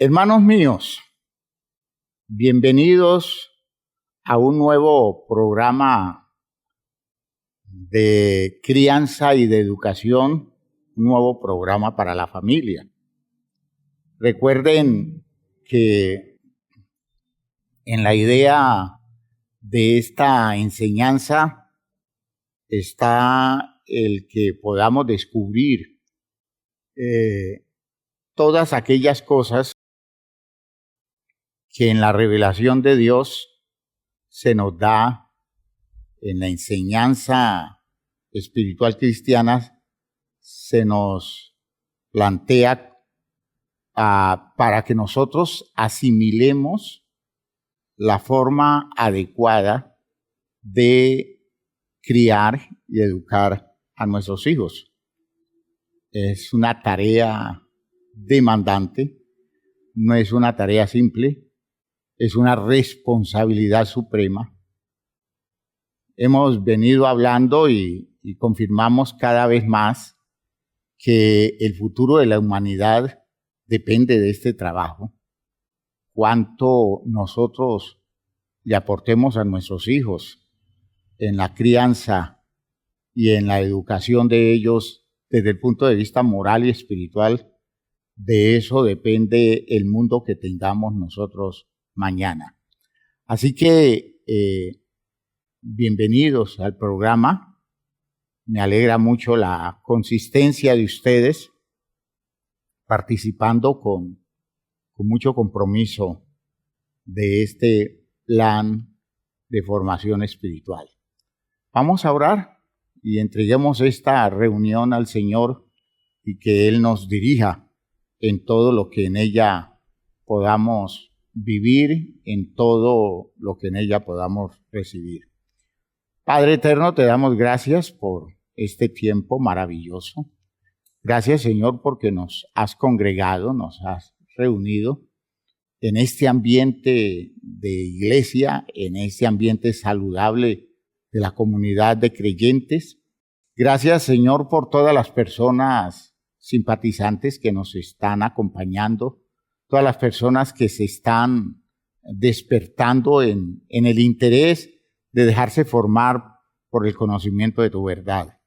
Hermanos míos, bienvenidos a un nuevo programa de crianza y de educación, un nuevo programa para la familia. Recuerden que en la idea de esta enseñanza está el que podamos descubrir todas aquellas cosas que en la revelación de Dios se nos da en la enseñanza espiritual cristiana, se nos plantea para que nosotros asimilemos la forma adecuada de criar y educar a nuestros hijos. Es una tarea demandante, no es una tarea simple. Es una responsabilidad suprema. Hemos venido hablando y confirmamos cada vez más que el futuro de la humanidad depende de este trabajo. Cuánto nosotros le aportemos a nuestros hijos en la crianza y en la educación de ellos desde el punto de vista moral y espiritual, de eso depende el mundo que tengamos nosotros mañana. Así que bienvenidos al programa. Me alegra mucho la consistencia de ustedes participando con mucho compromiso de este plan de formación espiritual. Vamos a orar y entreguemos esta reunión al Señor y que Él nos dirija en todo lo que en ella podamos vivir, en todo lo que en ella podamos recibir. Padre eterno, te damos gracias por este tiempo maravilloso. Gracias, Señor, porque nos has congregado, nos has reunido en este ambiente de iglesia, en este ambiente saludable de la comunidad de creyentes. Gracias, Señor, por todas las personas simpatizantes que nos están acompañando, todas las personas que se están despertando en el interés de dejarse formar por el conocimiento de tu verdad.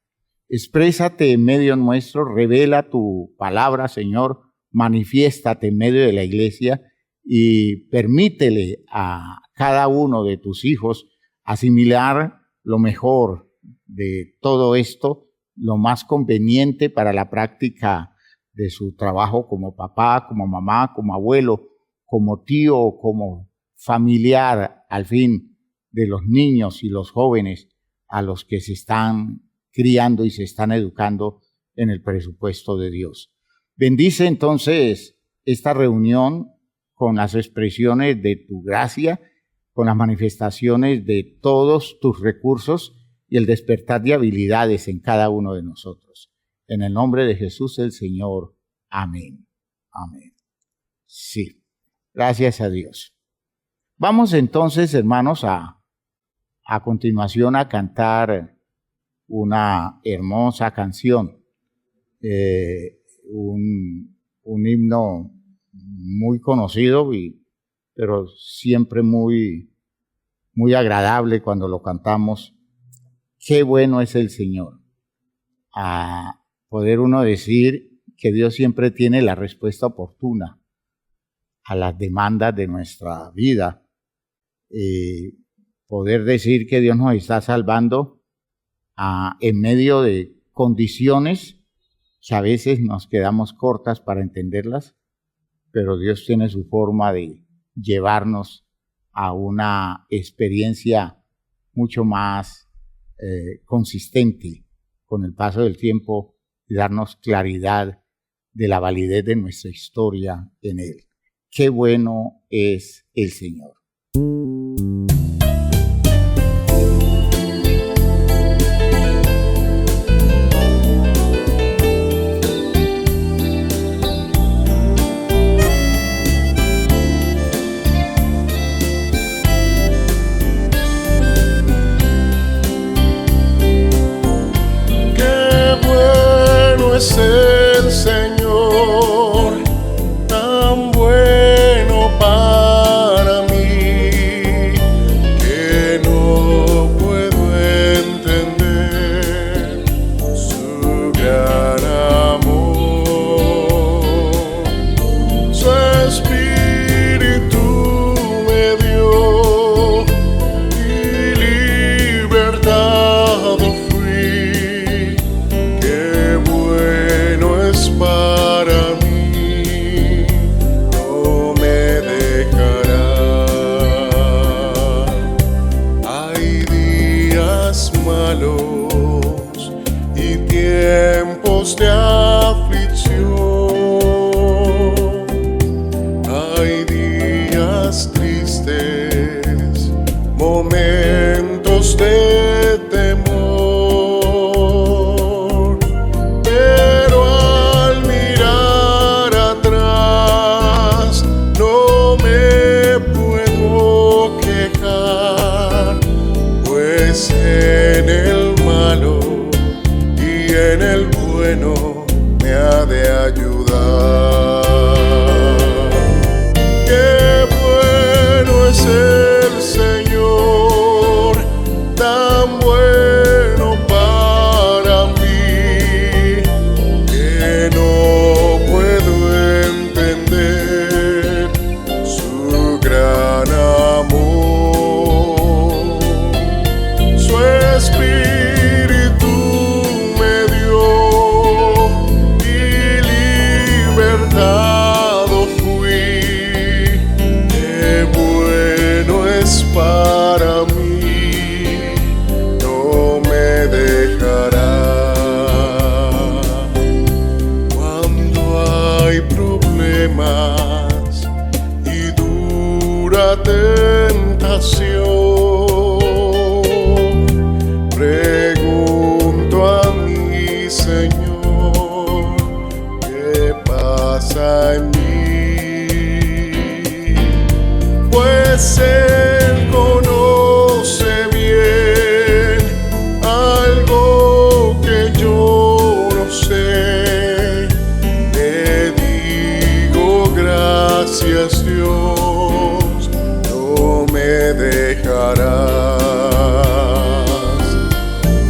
Exprésate en medio nuestro, revela tu palabra, Señor, manifiéstate en medio de la iglesia y permítele a cada uno de tus hijos asimilar lo mejor de todo esto, lo más conveniente para la práctica de su trabajo como papá, como mamá, como abuelo, como tío, como familiar, al fin, de los niños y los jóvenes a los que se están criando y se están educando en el presupuesto de Dios. Bendice entonces esta reunión con las expresiones de tu gracia, con las manifestaciones de todos tus recursos y el despertar de habilidades en cada uno de nosotros. En el nombre de Jesús el Señor. Amén. Amén. Sí. Gracias a Dios. Vamos entonces, hermanos, a continuación a cantar una hermosa canción. Un himno muy conocido, pero siempre muy agradable cuando lo cantamos. Qué bueno es el Señor. A poder uno decir que Dios siempre tiene la respuesta oportuna a las demandas de nuestra vida. Poder decir que Dios nos está salvando en medio de condiciones que a veces nos quedamos cortas para entenderlas, pero Dios tiene su forma de llevarnos a una experiencia mucho más consistente con el paso del tiempo y darnos claridad de la validez de nuestra historia en Él. Qué bueno es el Señor. Es el Señor tan bueno. bueno me ha de ayudar. Qué bueno es el Señor, tan bueno para mí, que no puedo entender su gran amor. Su Espíritu me dio y libertado fui. Qué bueno es para mí, no me dejará. Cuando hay problemas y dura tentación, pregunto a mi Señor, ¿qué pasa en mí? Pues Él conoce bien algo que yo no sé. Le digo gracias, Dios, no me dejarás.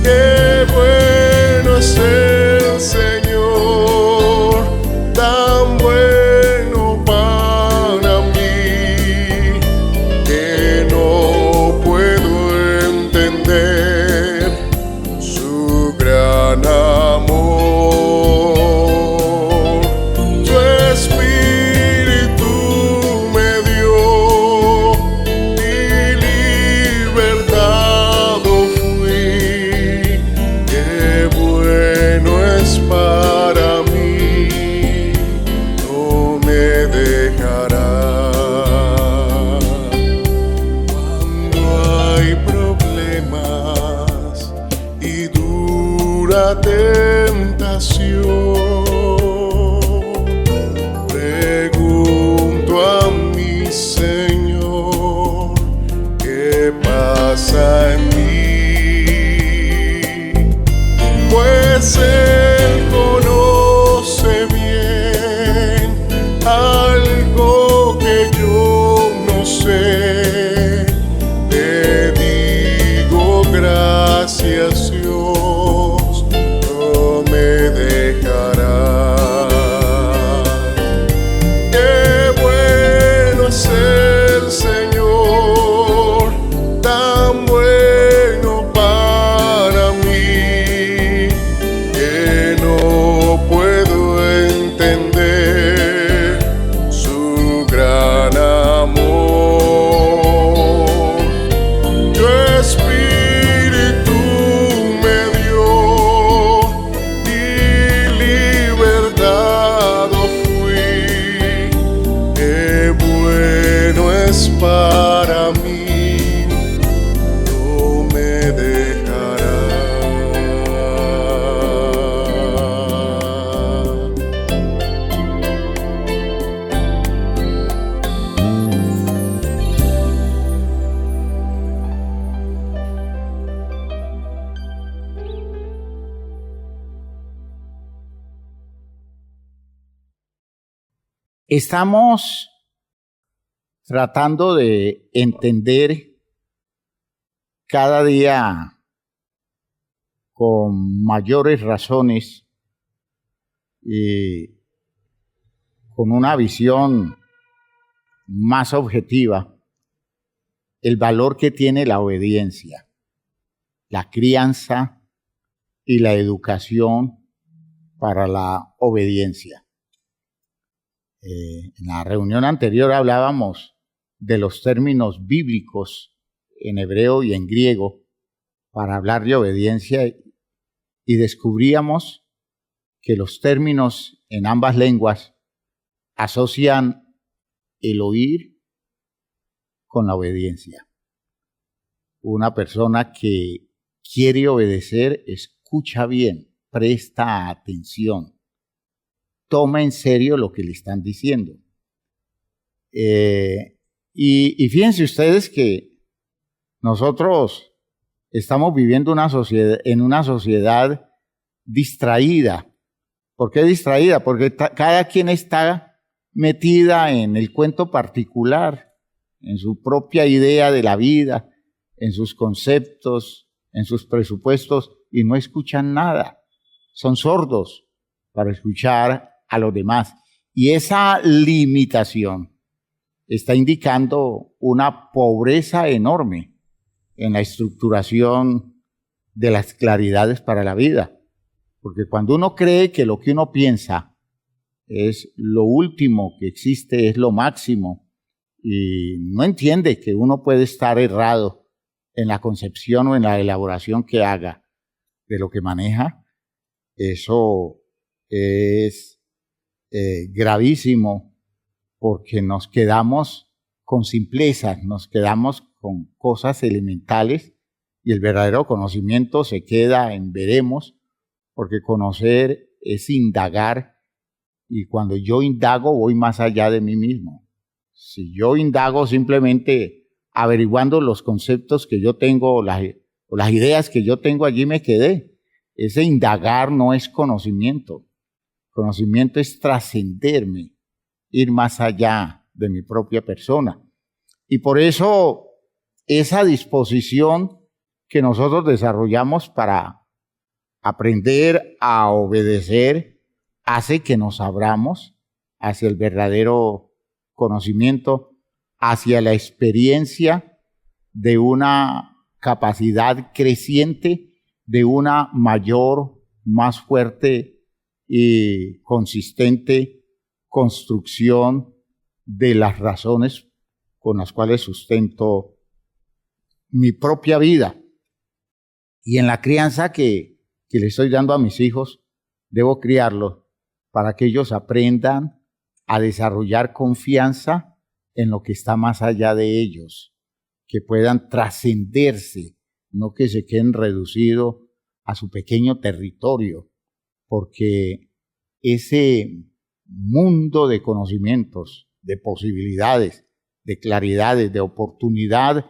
Qué bueno es el Señor, tan bueno para mí, que no puedo entender su gran amor. Su Espíritu me dio y libertado fui. Qué bueno es para mí, no me dejará. Cuando hay problemas y dura tentación, pregunto a mi Señor, ¿qué pasa en mí? Pues Él conoce bien algo que yo no sé. Le digo gracias, Dios, no me dejará. Qué bueno es el Señor, tan bueno para mí, que no puedo entender su gran amor. Tu Espíritu me dio y libertado fui. Qué bueno es para mí, no me dejará. Estamos tratando de entender cada día con mayores razones y con una visión más objetiva el valor que tiene la obediencia, la crianza y la educación para la obediencia. En la reunión anterior hablábamos de los términos bíblicos en hebreo y en griego para hablar de obediencia y descubríamos que los términos en ambas lenguas asocian el oír con la obediencia. Una persona que quiere obedecer escucha bien, presta atención, toma en serio lo que le están diciendo. Y fíjense ustedes que nosotros estamos viviendo en una sociedad distraída ¿Por qué distraída? Porque cada quien está metida en el cuento particular, en su propia idea de la vida, en sus conceptos, en sus presupuestos, y no escuchan nada. Son sordos para escuchar a los demás. Y esa limitación está indicando una pobreza enorme en la estructuración de las claridades para la vida. Porque cuando uno cree que lo que uno piensa es lo último que existe, es lo máximo, y no entiende que uno puede estar errado en la concepción o en la elaboración que haga de lo que maneja, eso es gravísimo, porque nos quedamos con simplezas, nos quedamos con cosas elementales, y el verdadero conocimiento se queda en veremos, porque conocer es indagar, y cuando yo indago voy más allá de mí mismo. Si yo indago simplemente averiguando los conceptos que yo tengo o las ideas que yo tengo, allí me quedé. Ese indagar no es conocimiento. Conocimiento es trascenderme, ir más allá de mi propia persona. Y por eso esa disposición que nosotros desarrollamos para aprender a obedecer hace que nos abramos hacia el verdadero conocimiento, hacia la experiencia de una capacidad creciente, de una mayor, más fuerte y consistente construcción de las razones con las cuales sustento mi propia vida. Y en la crianza que le estoy dando a mis hijos, debo criarlos para que ellos aprendan a desarrollar confianza en lo que está más allá de ellos, que puedan trascenderse, no que se queden reducidos a su pequeño territorio, porque ese mundo de conocimientos, de posibilidades, de claridades, de oportunidad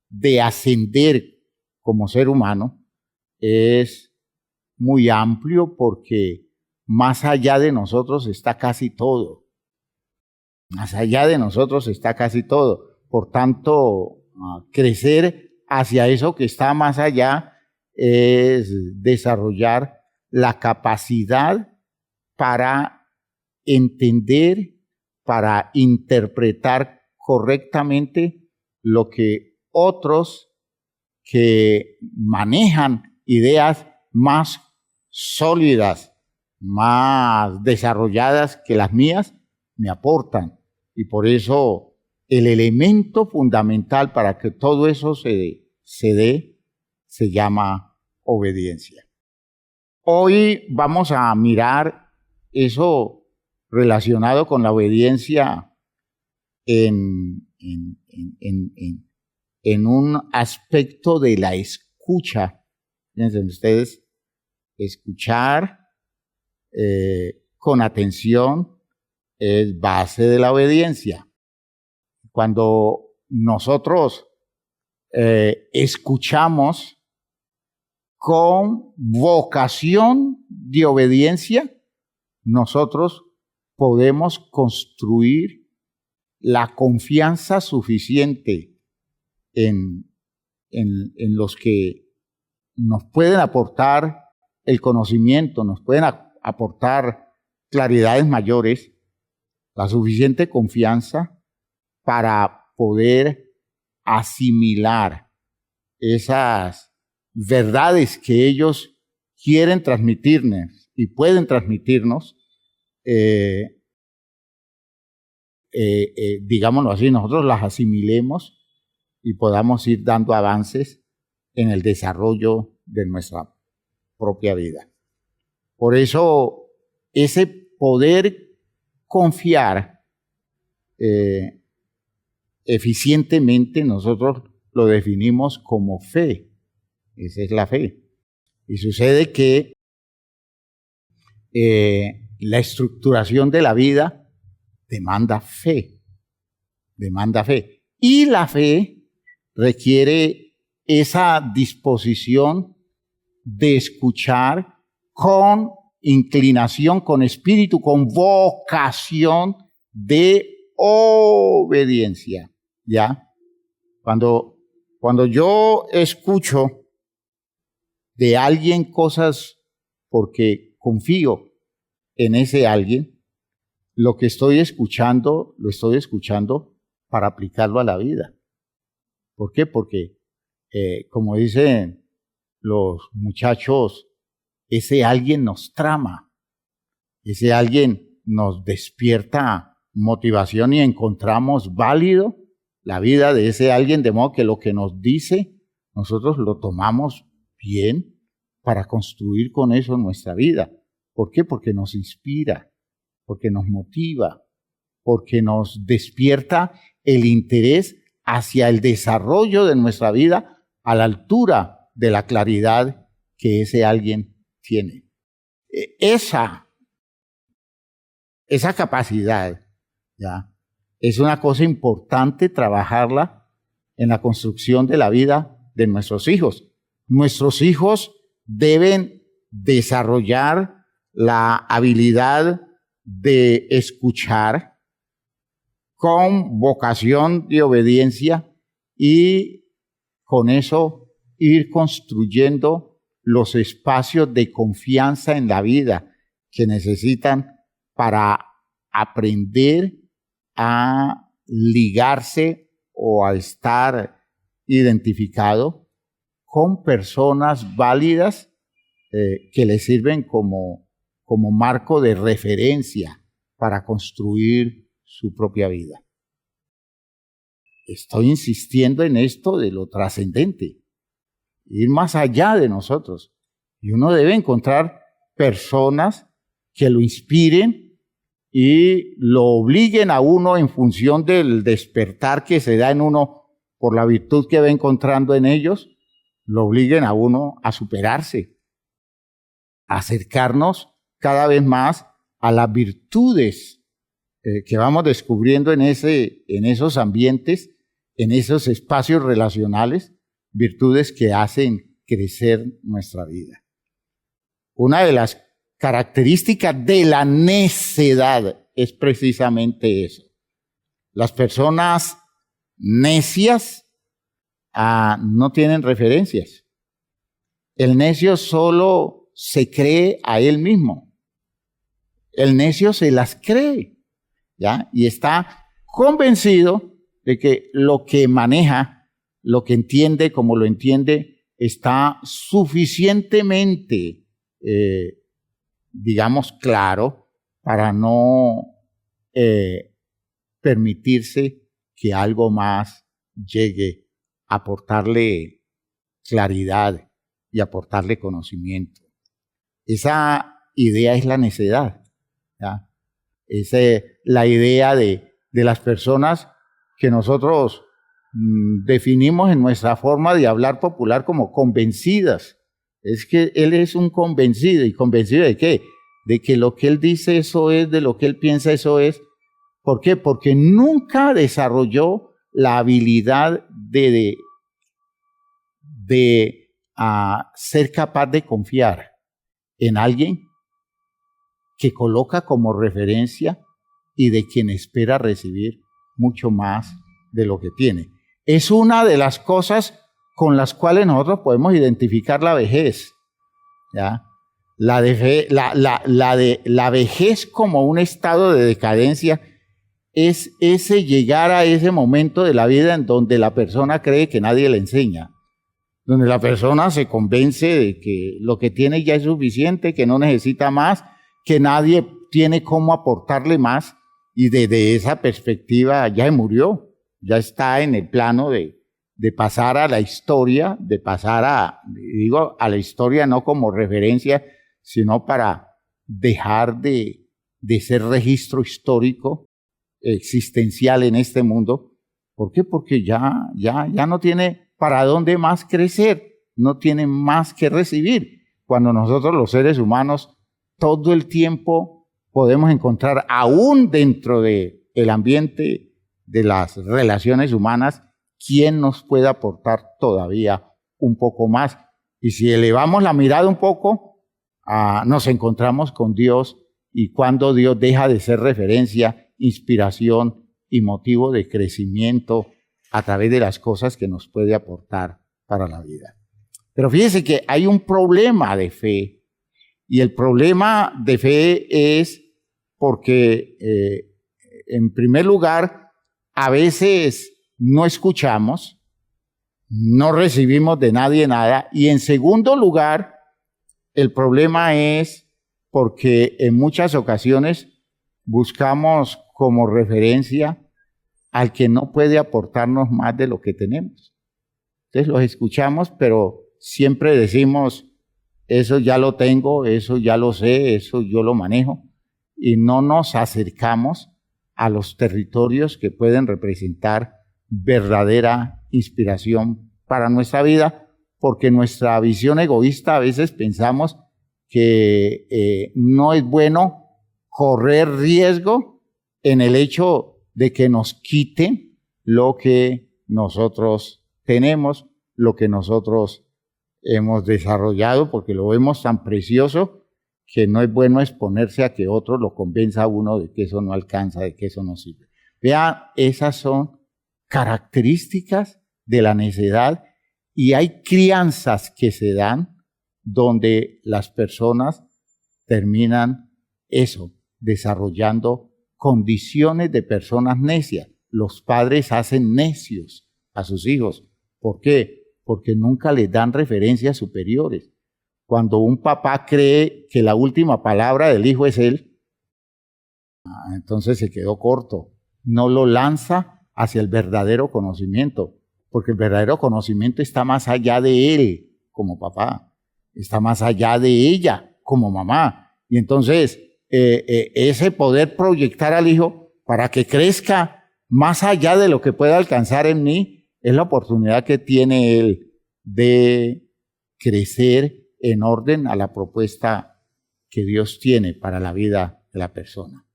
de ascender como ser humano es muy amplio, porque más allá de nosotros está casi todo. Más allá de nosotros está casi todo. Por tanto, crecer hacia eso que está más allá es desarrollar la capacidad para entender, para interpretar correctamente lo que otros que manejan ideas más sólidas, más desarrolladas que las mías, me aportan. Y por eso el elemento fundamental para que todo eso se dé se llama obediencia. Hoy vamos a mirar eso relacionado con la obediencia en un aspecto de la escucha. Fíjense ustedes, escuchar con atención es base de la obediencia. Cuando nosotros escuchamos con vocación de obediencia, nosotros podemos construir la confianza suficiente en los que nos pueden aportar el conocimiento, nos pueden aportar claridades mayores, la suficiente confianza para poder asimilar esas verdades que ellos quieren transmitirnos y pueden transmitirnos, digámoslo así, nosotros las asimilemos y podamos ir dando avances en el desarrollo de nuestra propia vida. Por eso, ese poder confiar eficientemente, nosotros lo definimos como fe. Esa es la fe. Y sucede que la estructuración de la vida demanda fe. Demanda fe. Y la fe requiere esa disposición de escuchar con inclinación, con espíritu, con vocación de obediencia, ¿ya? Cuando yo escucho de alguien cosas porque confío en ese alguien, lo que estoy escuchando, lo estoy escuchando para aplicarlo a la vida. ¿Por qué? Porque, como dicen los muchachos, ese alguien nos trama, ese alguien nos despierta motivación y encontramos válido la vida de ese alguien, de modo que lo que nos dice, nosotros lo tomamos bien para construir con eso nuestra vida. ¿Por qué? Porque nos inspira, porque nos motiva, porque nos despierta el interés hacia el desarrollo de nuestra vida a la altura de la claridad que ese alguien tiene. Esa capacidad, ¿ya? Es una cosa importante trabajarla en la construcción de la vida de nuestros hijos. Nuestros hijos deben desarrollar la habilidad de escuchar con vocación de obediencia y con eso ir construyendo los espacios de confianza en la vida que necesitan para aprender a ligarse o a estar identificado con personas válidas que les sirven como marco de referencia para construir su propia vida. Estoy insistiendo en esto de lo trascendente, ir más allá de nosotros. Y uno debe encontrar personas que lo inspiren y lo obliguen a uno en función del despertar que se da en uno por la virtud que va encontrando en ellos, lo obliguen a uno a superarse, a acercarnos cada vez más a las virtudes que vamos descubriendo en esos ambientes, en esos espacios relacionales, virtudes que hacen crecer nuestra vida. Una de las características de la necedad es precisamente eso. Las personas necias no tienen referencias. El necio solo se cree a él mismo. El necio se las cree, ¿ya? Y está convencido de que lo que maneja, lo que entiende, como lo entiende, está suficientemente, digamos, claro para no permitirse que algo más llegue a aportarle claridad y aportarle conocimiento. Esa idea es la necedad, ¿ya? Es la idea de las personas que nosotros definimos en nuestra forma de hablar popular como convencidas. Es que él es un convencido. ¿Y convencido de qué? De que lo que él dice eso es, de lo que él piensa eso es. ¿Por qué? Porque nunca desarrolló la habilidad de ser capaz de confiar en alguien que coloca como referencia y de quien espera recibir mucho más de lo que tiene. Es una de las cosas con las cuales nosotros podemos identificar la vejez, ¿ya? La vejez como un estado de decadencia es ese llegar a ese momento de la vida en donde la persona cree que nadie le enseña, donde la persona se convence de que lo que tiene ya es suficiente, que no necesita más, que nadie tiene cómo aportarle más, y desde esa perspectiva ya se murió, ya está en el plano de pasar a la historia, de pasar a la historia no como referencia, sino para dejar de ser registro histórico, existencial en este mundo. ¿Por qué? Porque ya no tiene para dónde más crecer, no tiene más que recibir. Cuando nosotros los seres humanos todo el tiempo podemos encontrar, aún dentro del ambiente de las relaciones humanas, quién nos puede aportar todavía un poco más. Y si elevamos la mirada un poco nos encontramos con Dios y cuando Dios deja de ser referencia, inspiración y motivo de crecimiento a través de las cosas que nos puede aportar para la vida. Pero fíjese que hay un problema de fe, y el problema de fe es porque, en primer lugar, a veces no escuchamos, no recibimos de nadie nada, y en segundo lugar, el problema es porque en muchas ocasiones buscamos como referencia al que no puede aportarnos más de lo que tenemos. Entonces los escuchamos, pero siempre decimos, eso ya lo tengo, eso ya lo sé, eso yo lo manejo, y no nos acercamos a los territorios que pueden representar verdadera inspiración para nuestra vida, porque nuestra visión egoísta a veces pensamos que no es bueno correr riesgo en el hecho de que nos quiten lo que nosotros tenemos, lo que nosotros hemos desarrollado, porque lo vemos tan precioso que no es bueno exponerse a que otro lo convenza a uno de que eso no alcanza, de que eso no sirve. Vean, esas son características de la necedad, y hay crianzas que se dan donde las personas terminan desarrollando condiciones de personas necias. Los padres hacen necios a sus hijos. ¿Por qué? Porque nunca les dan referencias superiores. Cuando un papá cree que la última palabra del hijo es él, entonces se quedó corto. No lo lanza hacia el verdadero conocimiento, porque el verdadero conocimiento está más allá de él como papá, está más allá de ella como mamá. Y entonces ese poder proyectar al hijo para que crezca más allá de lo que pueda alcanzar en mí, es la oportunidad que tiene él de crecer en orden a la propuesta que Dios tiene para la vida de la persona.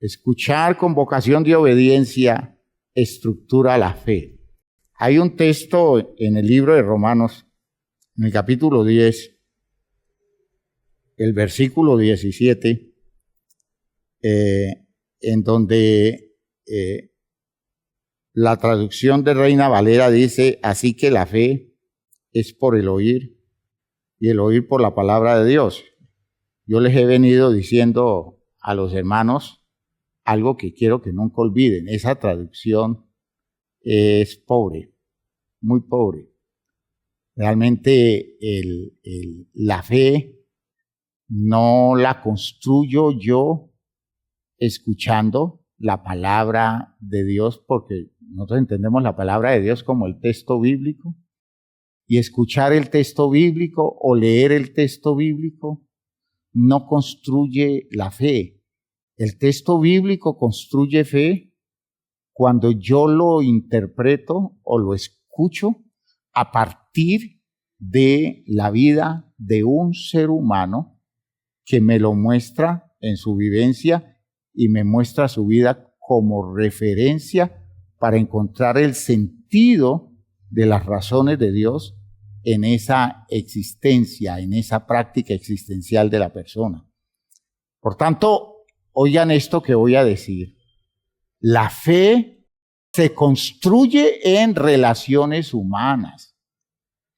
Escuchar con vocación de obediencia estructura la fe. Hay un texto en el libro de Romanos, en el capítulo 10, el versículo 17, en donde la traducción de Reina Valera dice: así que la fe es por el oír, y el oír por la palabra de Dios. Yo les he venido diciendo a los hermanos algo que quiero que nunca olviden. Esa traducción es pobre, muy pobre. Realmente la fe no la construyo yo escuchando la palabra de Dios, porque nosotros entendemos la palabra de Dios como el texto bíblico, y escuchar el texto bíblico o leer el texto bíblico no construye la fe. El texto bíblico construye fe cuando yo lo interpreto o lo escucho a partir de la vida de un ser humano que me lo muestra en su vivencia y me muestra su vida como referencia para encontrar el sentido de las razones de Dios en esa existencia, en esa práctica existencial de la persona. Por tanto, oigan esto que voy a decir. La fe se construye en relaciones humanas.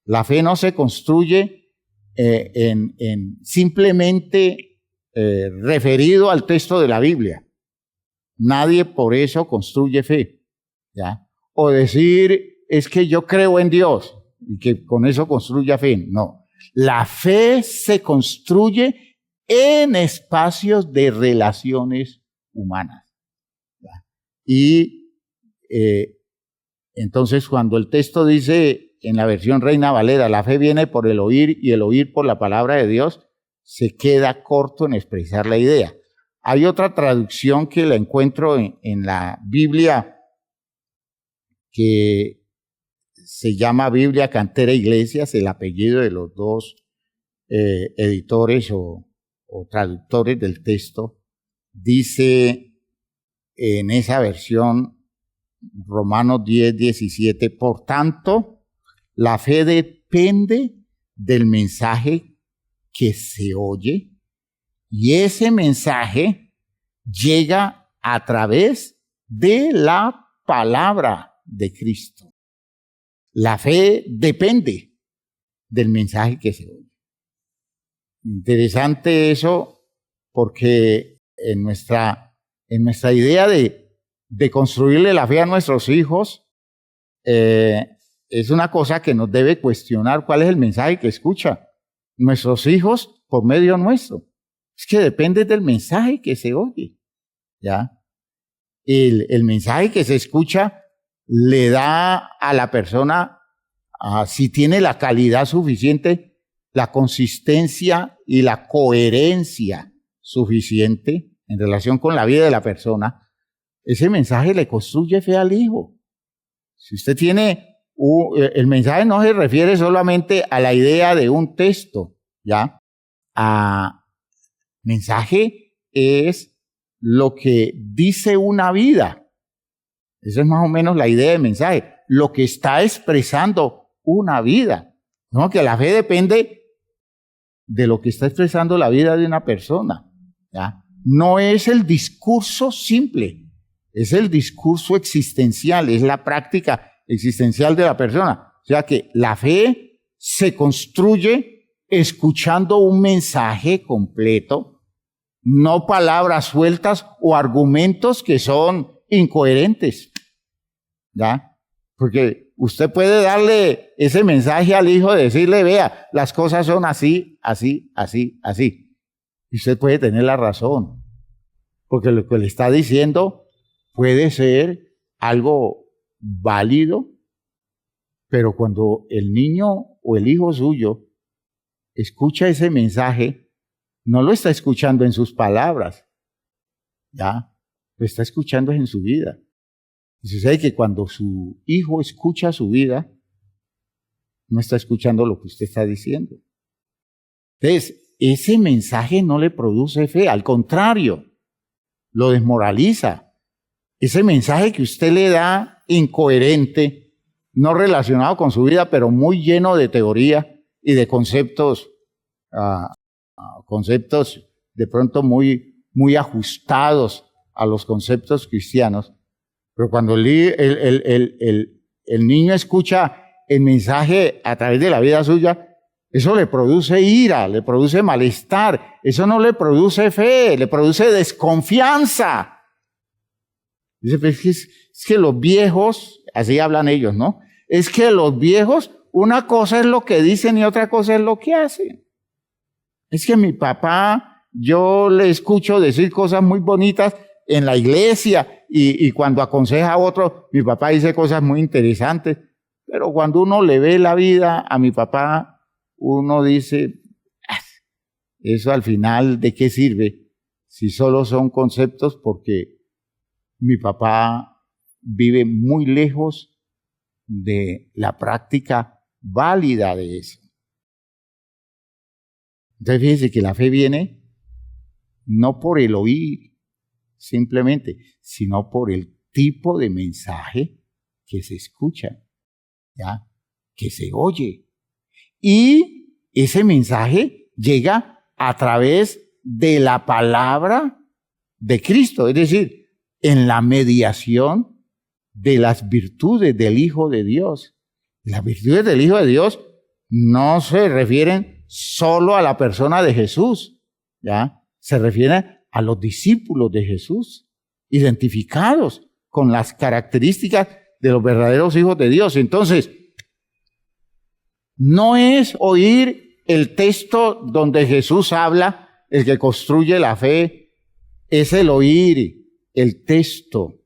La fe no se construye en simplemente referido al texto de la Biblia. Nadie por eso construye fe, ¿ya? O decir, es que yo creo en Dios y que con eso construya fe. No, la fe se construye en espacios de relaciones humanas, ¿ya? Y entonces cuando el texto dice en la versión Reina Valera, la fe viene por el oír y el oír por la palabra de Dios, se queda corto en expresar la idea. Hay otra traducción que la encuentro en la Biblia que se llama Biblia Cantera Iglesias, el apellido de los dos editores o traductores del texto. Dice en esa versión, Romanos 10, 17, por tanto, la fe depende del mensaje que se oye y ese mensaje llega a través de la palabra de Cristo. La fe depende del mensaje que se oye. Interesante eso, porque en nuestra idea de construirle la fe a nuestros hijos, es una cosa que nos debe cuestionar cuál es el mensaje que escuchan nuestros hijos por medio nuestro. Es que depende del mensaje que se oye, ¿ya? El mensaje que se escucha le da a la persona, si tiene la calidad suficiente, la consistencia y la coherencia suficiente en relación con la vida de la persona, ese mensaje le construye fe al hijo. Si usted tiene, el mensaje no se refiere solamente a la idea de un texto, ¿ya? Mensaje es lo que dice una vida. Esa es más o menos la idea del mensaje, lo que está expresando una vida. No, que la fe depende de lo que está expresando la vida de una persona, ¿ya? No es el discurso simple, es el discurso existencial, es la práctica existencial de la persona. O sea que la fe se construye escuchando un mensaje completo, no palabras sueltas o argumentos que son incoherentes, ¿ya? Porque usted puede darle ese mensaje al hijo, decirle, vea, las cosas son así, así, así, así. Y usted puede tener la razón, porque lo que le está diciendo puede ser algo válido, pero cuando el niño o el hijo suyo escucha ese mensaje, no lo está escuchando en sus palabras, ¿ya? Lo está escuchando en su vida. Y sucede que cuando su hijo escucha su vida, no está escuchando lo que usted está diciendo. Entonces, ese mensaje no le produce fe, al contrario, lo desmoraliza. Ese mensaje que usted le da incoherente, no relacionado con su vida, pero muy lleno de teoría y de conceptos, conceptos de pronto muy ajustados a los conceptos cristianos. Pero cuando el niño escucha el mensaje a través de la vida suya, eso le produce ira, le produce malestar, eso no le produce fe, le produce desconfianza. Dice, pues es que los viejos, así hablan ellos, ¿no? Es que los viejos, una cosa es lo que dicen y otra cosa es lo que hacen. Es que mi papá, yo le escucho decir cosas muy bonitas en la iglesia y cuando aconseja a otro, mi papá dice cosas muy interesantes, pero cuando uno le ve la vida a mi papá, uno dice, eso al final, ¿de qué sirve? Si solo son conceptos, porque mi papá vive muy lejos de la práctica válida de eso. Entonces fíjese que la fe viene no por el oír simplemente, sino por el tipo de mensaje que se escucha, ¿ya? Que se oye. Y ese mensaje llega a través de la palabra de Cristo, es decir, en la mediación de las virtudes del Hijo de Dios. Las virtudes del Hijo de Dios no se refieren solo a la persona de Jesús, ¿ya? Se refieren a los discípulos de Jesús, identificados con las características de los verdaderos hijos de Dios. Entonces, no es oír el texto donde Jesús habla el que construye la fe, es el oír el texto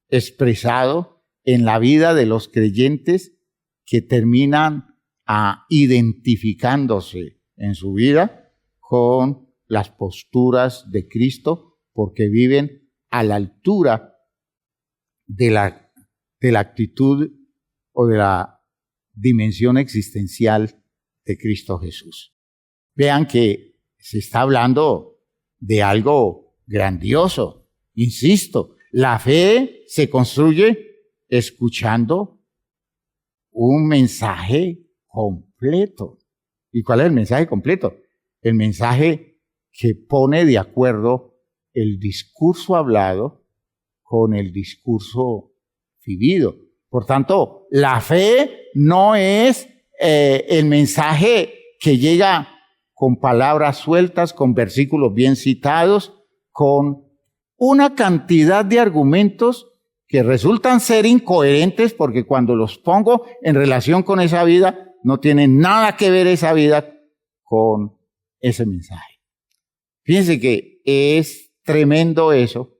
expresado en la vida de los creyentes que terminan identificándose en su vida con las posturas de Cristo, porque viven a la altura de la actitud o de la dimensión existencial de Cristo Jesús. Vean que se está hablando de algo grandioso. Insisto, la fe se construye escuchando un mensaje completo. ¿Y cuál es el mensaje completo? el mensaje que pone de acuerdo el discurso hablado con el discurso vivido. Por tanto, la fe no es el mensaje que llega con palabras sueltas, con versículos bien citados, con una cantidad de argumentos que resultan ser incoherentes porque cuando los pongo en relación con esa vida, no tiene nada que ver esa vida con ese mensaje. Fíjense que es tremendo eso,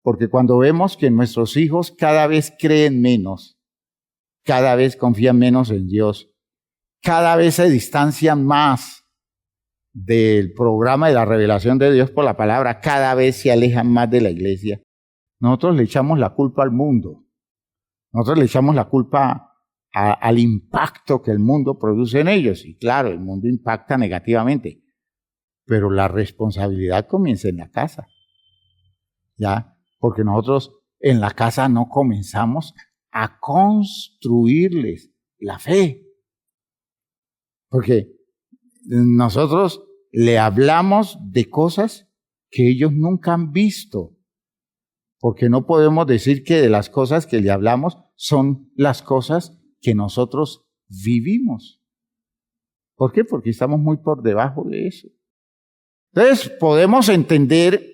porque cuando vemos que nuestros hijos cada vez creen menos, cada vez confían menos en Dios, cada vez se distancian más del programa de la revelación de Dios por la palabra, cada vez se alejan más de la iglesia, nosotros le echamos la culpa al mundo. Nosotros le echamos la culpa al impacto que el mundo produce en ellos. Y claro, el mundo impacta negativamente, pero la responsabilidad comienza en la casa. ¿Ya? Porque nosotros en la casa no comenzamos a construirles la fe. Porque nosotros le hablamos de cosas que ellos nunca han visto. Porque no podemos decir que de las cosas que le hablamos son las cosas que nosotros vivimos. ¿Por qué? Porque estamos muy por debajo de eso. Entonces podemos entender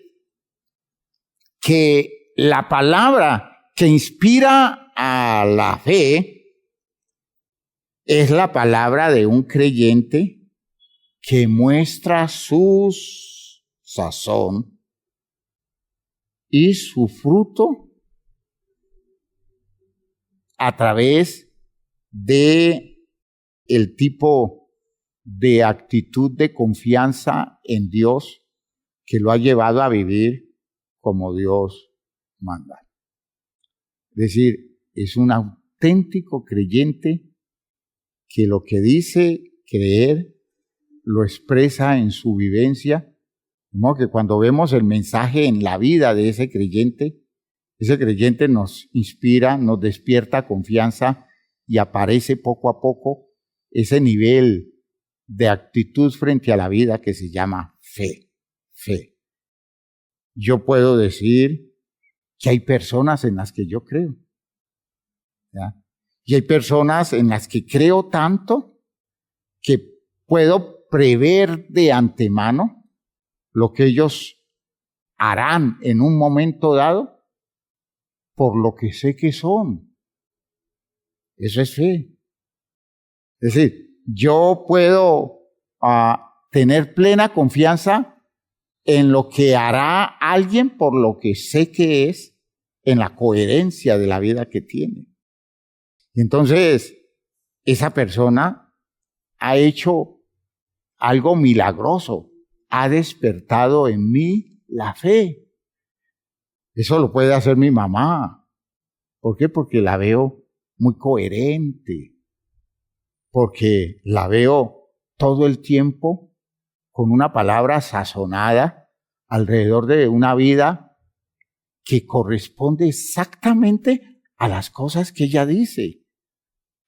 que la palabra que inspira a la fe es la palabra de un creyente que muestra su sazón y su fruto a través de el tipo de actitud de confianza en Dios que lo ha llevado a vivir como Dios manda. Es decir, es un auténtico creyente que lo que dice creer lo expresa en su vivencia. De modo que cuando vemos el mensaje en la vida de ese creyente nos inspira, nos despierta confianza y aparece poco a poco ese nivel de actitud frente a la vida que se llama fe. Fe. Yo puedo decir que hay personas en las que yo creo, ¿ya? Y hay personas en las que creo tanto que puedo prever de antemano lo que ellos harán en un momento dado por lo que sé que son. Eso es fe. Es decir, yo puedo tener plena confianza en lo que hará alguien por lo que sé que es, en la coherencia de la vida que tiene. Y entonces, esa persona ha hecho algo milagroso, ha despertado en mí la fe. Eso lo puede hacer mi mamá. ¿Por qué? Porque la veo muy coherente, porque la veo todo el tiempo con una palabra sazonada alrededor de una vida que corresponde exactamente a las cosas que ella dice,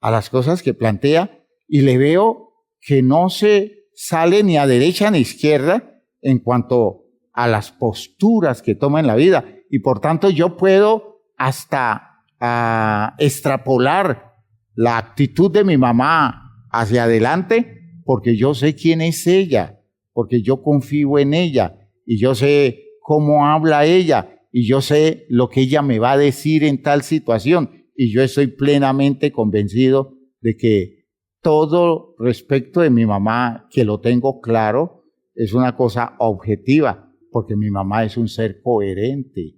a las cosas que plantea, y le veo que no se sale ni a derecha ni a izquierda en cuanto a las posturas que toma en la vida, y por tanto yo puedo hasta extrapolar la actitud de mi mamá hacia adelante, porque yo sé quién es ella, porque yo confío en ella, y yo sé cómo habla ella, y yo sé lo que ella me va a decir en tal situación, y yo estoy plenamente convencido de que todo respecto de mi mamá, que lo tengo claro, es una cosa objetiva, porque mi mamá es un ser coherente,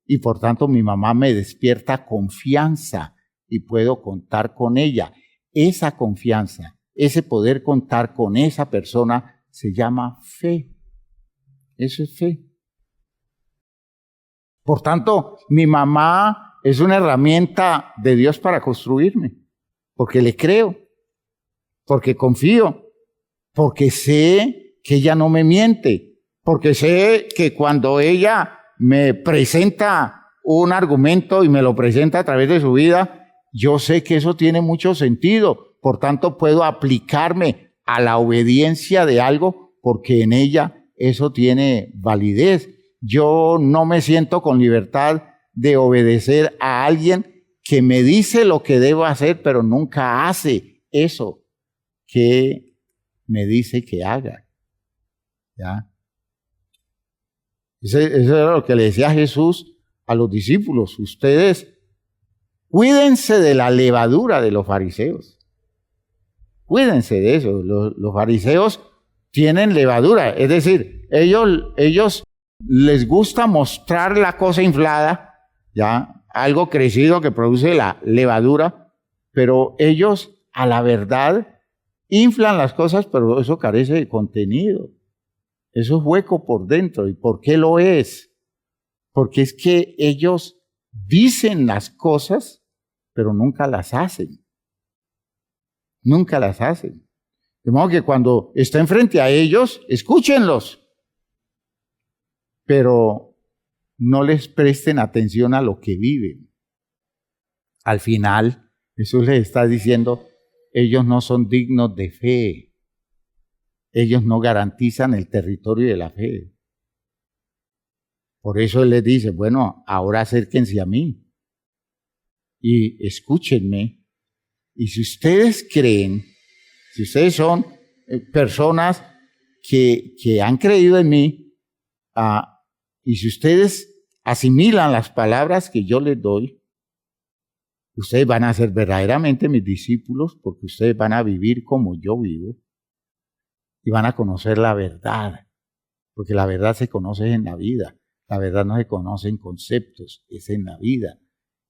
y por tanto mi mamá me despierta confianza, y puedo contar con ella. Esa confianza, ese poder contar con esa persona, se llama fe. Eso es fe. Por tanto, mi mamá es una herramienta de Dios para construirme, porque le creo, porque confío, porque sé que ella no me miente, porque sé que cuando ella me presenta un argumento y me lo presenta a través de su vida, yo sé que eso tiene mucho sentido. Por tanto, puedo aplicarme a la obediencia de algo porque en ella eso tiene validez. Yo no me siento con libertad de obedecer a alguien que me dice lo que debo hacer, pero nunca hace eso que me dice que haga. ¿Ya? Eso era lo que le decía Jesús a los discípulos. Ustedes cuídense de la levadura de los fariseos. Cuídense de eso. Los fariseos tienen levadura. Es decir, ellos les gusta mostrar la cosa inflada, ¿ya? Algo crecido que produce la levadura, pero ellos a la verdad inflan las cosas, pero eso carece de contenido. Eso es hueco por dentro. ¿Y por qué lo es? Porque es que ellos dicen las cosas, pero nunca las hacen. Nunca las hacen. De modo que cuando estén frente a ellos, escúchenlos, pero no les presten atención a lo que viven. Al final, Jesús les está diciendo, ellos no son dignos de fe. Ellos no garantizan el territorio de la fe. Por eso Él les dice, bueno, ahora acérquense a mí y escúchenme. Y si ustedes creen, si ustedes son personas que han creído en mí, y si ustedes asimilan las palabras que yo les doy, ustedes van a ser verdaderamente mis discípulos, porque ustedes van a vivir como yo vivo y van a conocer la verdad, porque la verdad se conoce en la vida. La verdad no se conoce en conceptos, es en la vida.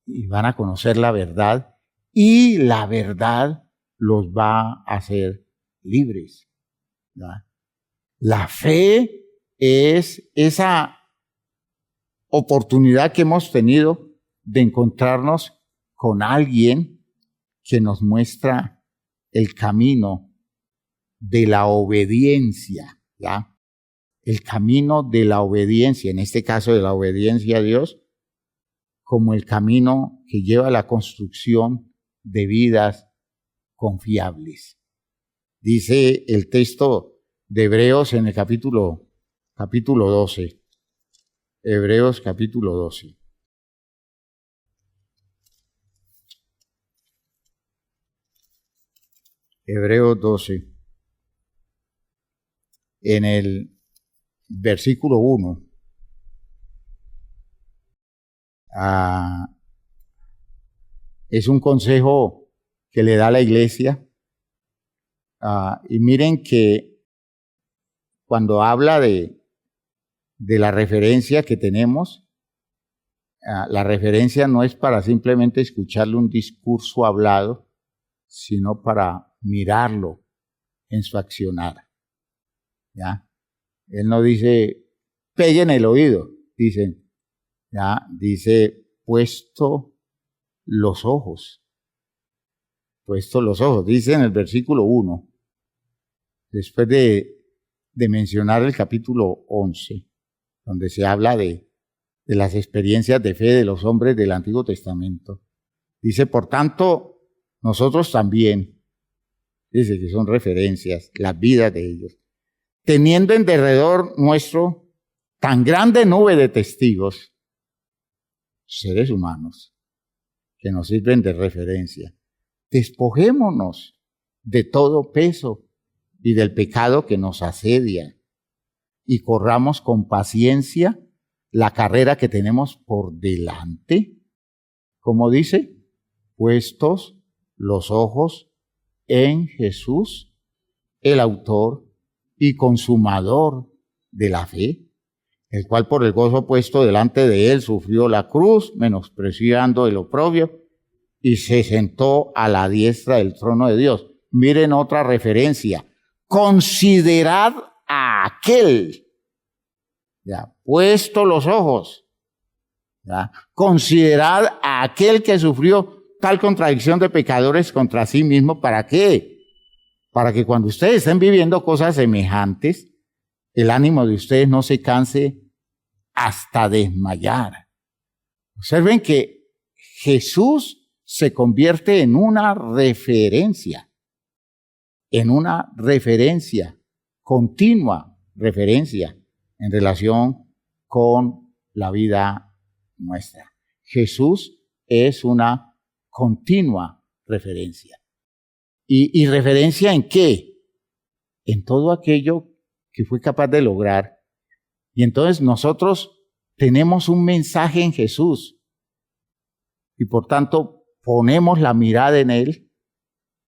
Y van a conocer la verdad y la verdad los va a hacer libres. ¿Verdad? La fe es esa oportunidad que hemos tenido de encontrarnos con alguien que nos muestra el camino de la obediencia, ¿ya? El camino de la obediencia, en este caso de la obediencia a Dios, como el camino que lleva a la construcción de vidas confiables. Dice el texto de Hebreos en el capítulo 12. Hebreos capítulo 12. Hebreos 12. En el versículo 1. Es un consejo que le da la iglesia. Y miren que cuando habla de la referencia que tenemos, la referencia no es para simplemente escucharle un discurso hablado, sino para mirarlo en su accionar. ¿Ya? Él no dice, peguen el oído, dicen, ¿ya? Dice, puesto los ojos. Puesto los ojos, dice en el versículo 1, después de mencionar el capítulo 11, donde se habla de las experiencias de fe de los hombres del Antiguo Testamento. Dice, por tanto, nosotros también, dice que son referencias, las vidas de ellos, teniendo en derredor nuestro tan grande nube de testigos, seres humanos, que nos sirven de referencia, despojémonos de todo peso y del pecado que nos asedia y corramos con paciencia la carrera que tenemos por delante. Como dice, puestos los ojos en Jesús, el autor y consumador de la fe, el cual por el gozo puesto delante de él sufrió la cruz, menospreciando el oprobio, y se sentó a la diestra del trono de Dios. Miren otra referencia. Considerad a aquel, ya, puesto los ojos, ya, considerad a aquel que sufrió tal contradicción de pecadores contra sí mismo. ¿Para qué? Para que cuando ustedes estén viviendo cosas semejantes, el ánimo de ustedes no se canse hasta desmayar. Observen que Jesús se convierte en una referencia continua referencia en relación con la vida nuestra. Jesús es una continua referencia. ¿Y referencia en qué? En todo aquello que fue capaz de lograr. Y entonces nosotros tenemos un mensaje en Jesús y por tanto ponemos la mirada en Él,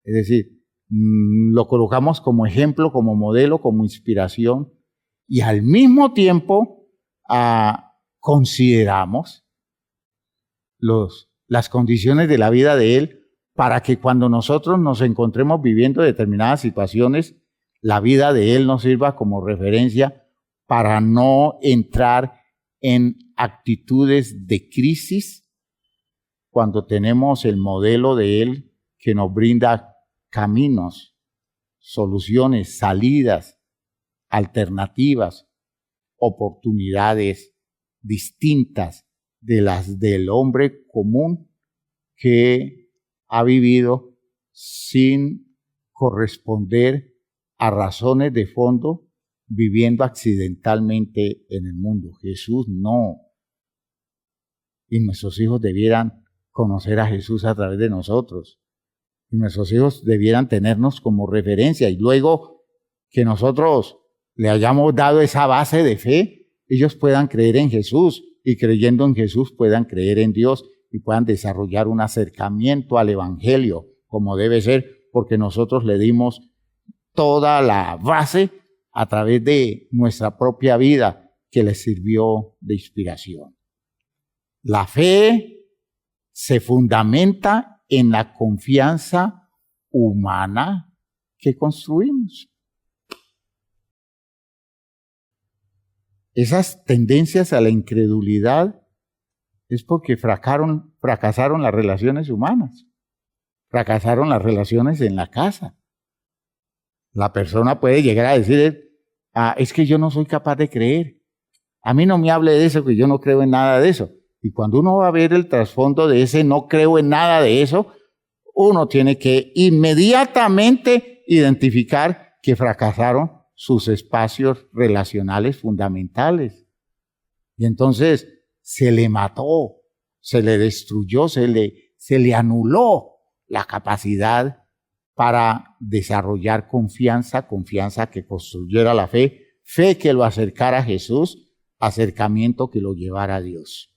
es decir, lo colocamos como ejemplo, como modelo, como inspiración y al mismo tiempo consideramos las condiciones de la vida de Él para que cuando nosotros nos encontremos viviendo determinadas situaciones, la vida de Él nos sirva como referencia para no entrar en actitudes de crisis cuando tenemos el modelo de Él que nos brinda caminos, soluciones, salidas, alternativas, oportunidades distintas de las del hombre común que ha vivido sin corresponder a razones de fondo, viviendo accidentalmente en el mundo. Jesús no. Y nuestros hijos debieran conocer a Jesús a través de nosotros. Y nuestros hijos debieran tenernos como referencia. Y luego que nosotros le hayamos dado esa base de fe, ellos puedan creer en Jesús y creyendo en Jesús puedan creer en Dios y puedan desarrollar un acercamiento al Evangelio como debe ser, porque nosotros le dimos toda la base a través de nuestra propia vida que les sirvió de inspiración. La fe se fundamenta en la confianza humana que construimos. Esas tendencias a la incredulidad es porque fracasaron las relaciones humanas, fracasaron las relaciones en la casa. La persona puede llegar a decir, es que yo no soy capaz de creer. A mí no me hable de eso, que yo no creo en nada de eso. Y cuando uno va a ver el trasfondo de ese no creo en nada de eso, uno tiene que inmediatamente identificar que fracasaron sus espacios relacionales fundamentales. Y entonces se le mató, se le destruyó, se le anuló la capacidad para desarrollar confianza que construyera la fe que lo acercara a Jesús, acercamiento que lo llevara a Dios.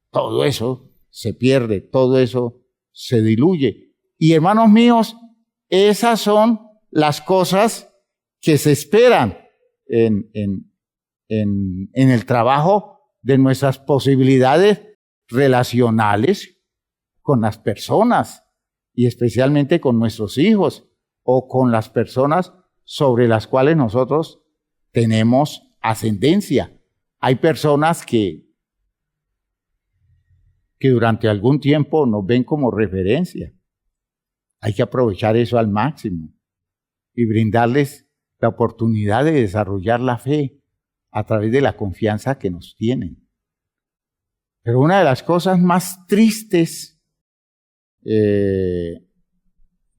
Todo eso se pierde, todo eso se diluye. Y hermanos míos, esas son las cosas que se esperan en el trabajo de nuestras posibilidades relacionales con las personas y especialmente con nuestros hijos o con las personas sobre las cuales nosotros tenemos ascendencia. Hay personas que durante algún tiempo nos ven como referencia. Hay que aprovechar eso al máximo y brindarles la oportunidad de desarrollar la fe a través de la confianza que nos tienen. Pero una de las cosas más tristes que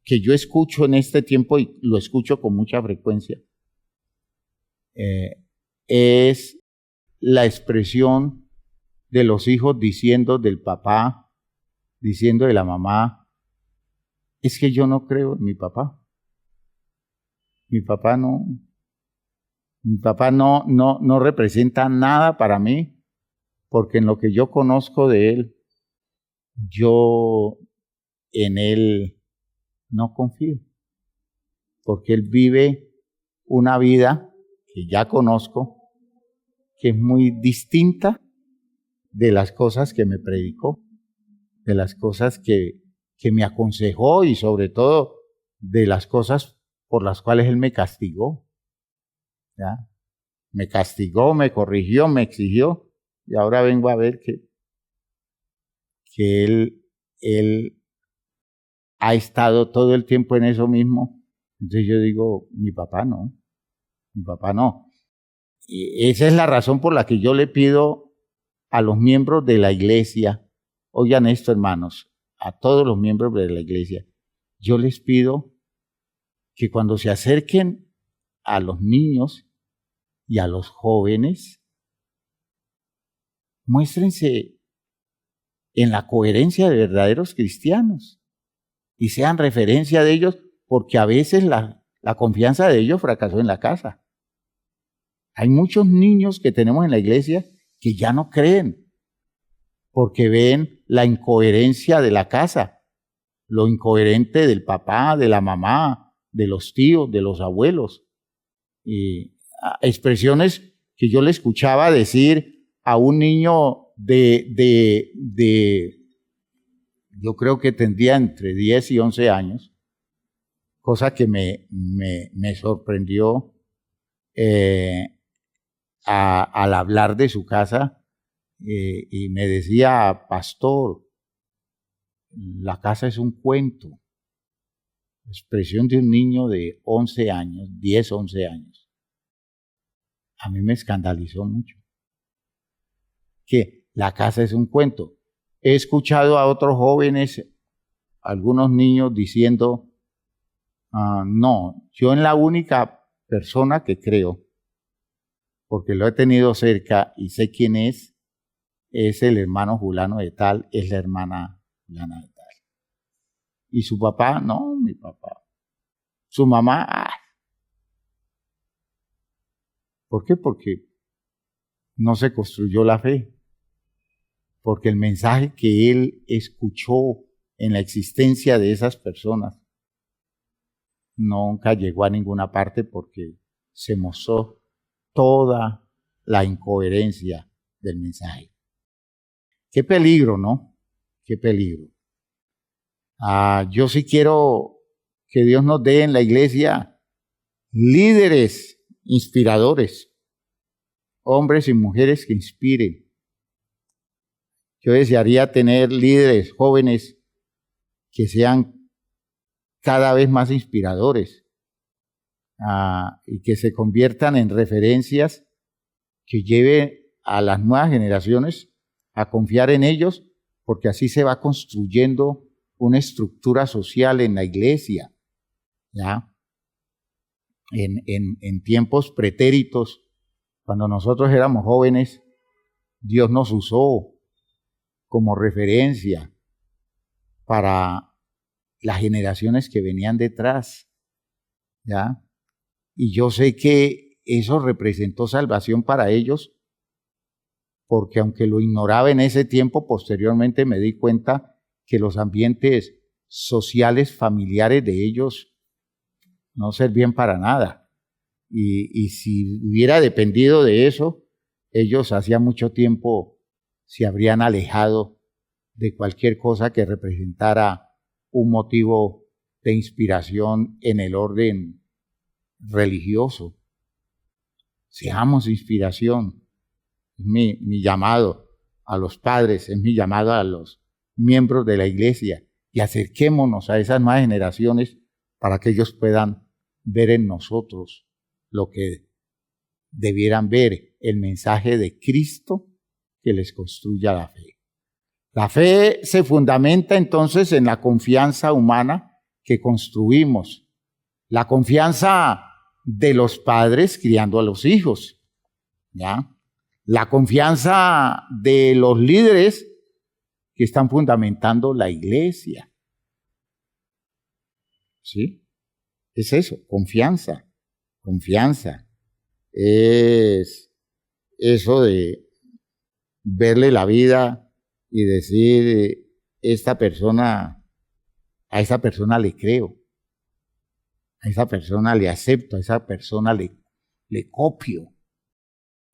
yo escucho en este tiempo, y lo escucho con mucha frecuencia, es la expresión de los hijos diciendo del papá, diciendo de la mamá, es que yo no creo en mi papá. Mi papá no representa nada para mí, porque en lo que yo conozco de él, yo en él no confío, porque él vive una vida que ya conozco, que es muy distinta de las cosas que me predicó, de las cosas que me aconsejó y sobre todo de las cosas por las cuales él me castigó. ¿Ya? Me castigó, me corrigió, me exigió y ahora vengo a ver que él ha estado todo el tiempo en eso mismo. Entonces yo digo, mi papá no. Y esa es la razón por la que yo le pido a los miembros de la iglesia, oigan esto hermanos, a todos los miembros de la iglesia, yo les pido que cuando se acerquen a los niños y a los jóvenes, muéstrense en la coherencia de verdaderos cristianos y sean referencia de ellos, porque a veces la confianza de ellos fracasó en la casa. Hay muchos niños que tenemos en la iglesia que ya no creen, porque ven la incoherencia de la casa, lo incoherente del papá, de la mamá, de los tíos, de los abuelos. Y expresiones que yo le escuchaba decir a un niño yo creo que tendría entre 10 y 11 años, cosa que me sorprendió al hablar de su casa, y me decía: pastor, la casa es un cuento. Expresión de un niño de 11 años, 10, 11 años. A mí me escandalizó mucho. Que la casa es un cuento. He escuchado a otros jóvenes, algunos niños diciendo: no, yo en la única persona que creo, porque lo he tenido cerca y sé quién es el hermano fulano de tal, es la hermana fulana de tal. Y su papá, no, mi papá. Su mamá, ¿por qué? Porque no se construyó la fe. Porque el mensaje que él escuchó en la existencia de esas personas nunca llegó a ninguna parte, porque se mostró toda la incoherencia del mensaje. Qué peligro, ¿no? Qué peligro. Yo sí quiero que Dios nos dé en la iglesia líderes inspiradores, hombres y mujeres que inspiren. Yo desearía tener líderes jóvenes que sean cada vez más inspiradores, y que se conviertan en referencias que lleven a las nuevas generaciones a confiar en ellos, porque así se va construyendo una estructura social en la iglesia, ¿ya? En tiempos pretéritos, cuando nosotros éramos jóvenes, Dios nos usó como referencia para las generaciones que venían detrás, ¿ya? Y yo sé que eso representó salvación para ellos, porque aunque lo ignoraba en ese tiempo, posteriormente me di cuenta que los ambientes sociales, familiares de ellos no servían para nada. Y si hubiera dependido de eso, ellos hacía mucho tiempo se habrían alejado de cualquier cosa que representara un motivo de inspiración en el orden religioso. Seamos inspiración. Es mi llamado a los padres, es mi llamado a los miembros de la iglesia, y acerquémonos a esas nuevas generaciones para que ellos puedan ver en nosotros lo que debieran ver, el mensaje de Cristo que les construya la fe. La fe se fundamenta entonces en la confianza humana que construimos, la confianza de los padres criando a los hijos, ¿ya? La confianza de los líderes que están fundamentando la iglesia. ¿Sí? Es eso, confianza. Confianza. Es eso de verle la vida y decir, a esa persona le creo, a esa persona le acepto, a esa persona le copio.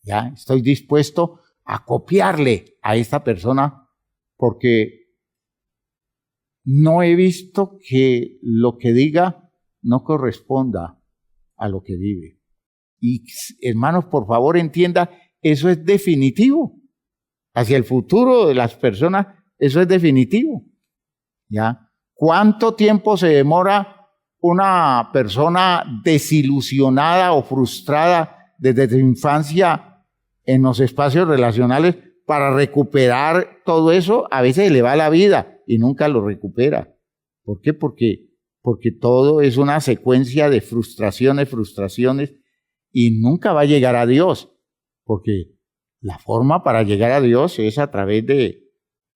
¿Ya? Estoy dispuesto a copiarle a esta persona, porque no he visto que lo que diga no corresponda a lo que vive. Y hermanos, por favor entienda, eso es definitivo. Hacia el futuro de las personas, eso es definitivo. ¿Ya? ¿Cuánto tiempo se demora una persona desilusionada o frustrada desde su infancia en los espacios relacionales para recuperar todo eso? A veces le va la vida y nunca lo recupera. ¿Por qué? Porque todo es una secuencia de frustraciones y nunca va a llegar a Dios, porque la forma para llegar a Dios es a través de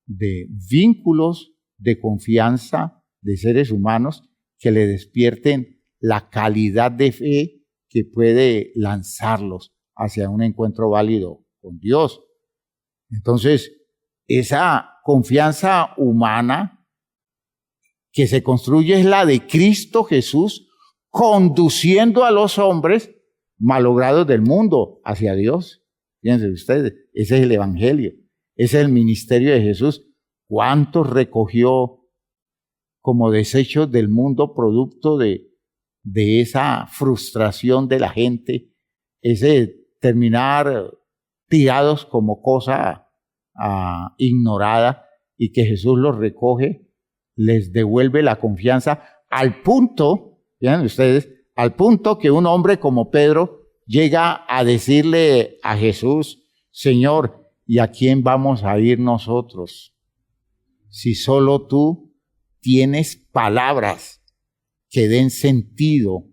vínculos de confianza de seres humanos que le despierten la calidad de fe que puede lanzarlos hacia un encuentro válido con Dios. Entonces, esa confianza humana que se construye es la de Cristo Jesús conduciendo a los hombres malogrados del mundo hacia Dios. Fíjense ustedes, ese es el Evangelio, ese es el ministerio de Jesús. ¿Cuántos recogió como desechos del mundo producto de esa frustración de la gente, ese terminar tirados como cosa ignorada, y que Jesús los recoge, les devuelve la confianza al punto, vean ustedes, al punto que un hombre como Pedro llega a decirle a Jesús: Señor, ¿y a quién vamos a ir nosotros? Si solo tú tienes palabras que den sentido